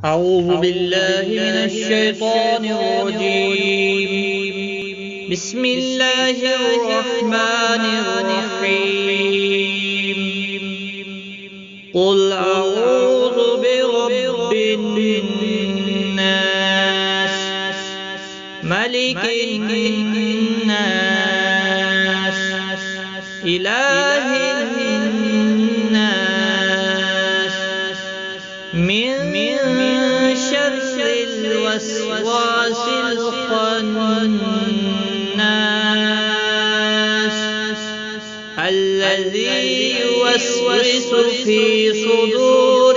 أعوذ بالله من الشيطان الرجيم. بسم الله الرحمن الرحيم. قل أعوذ برب الناس ملك الناس إله الناس من شر الوسواس الخناس الذي يوسوس في صدور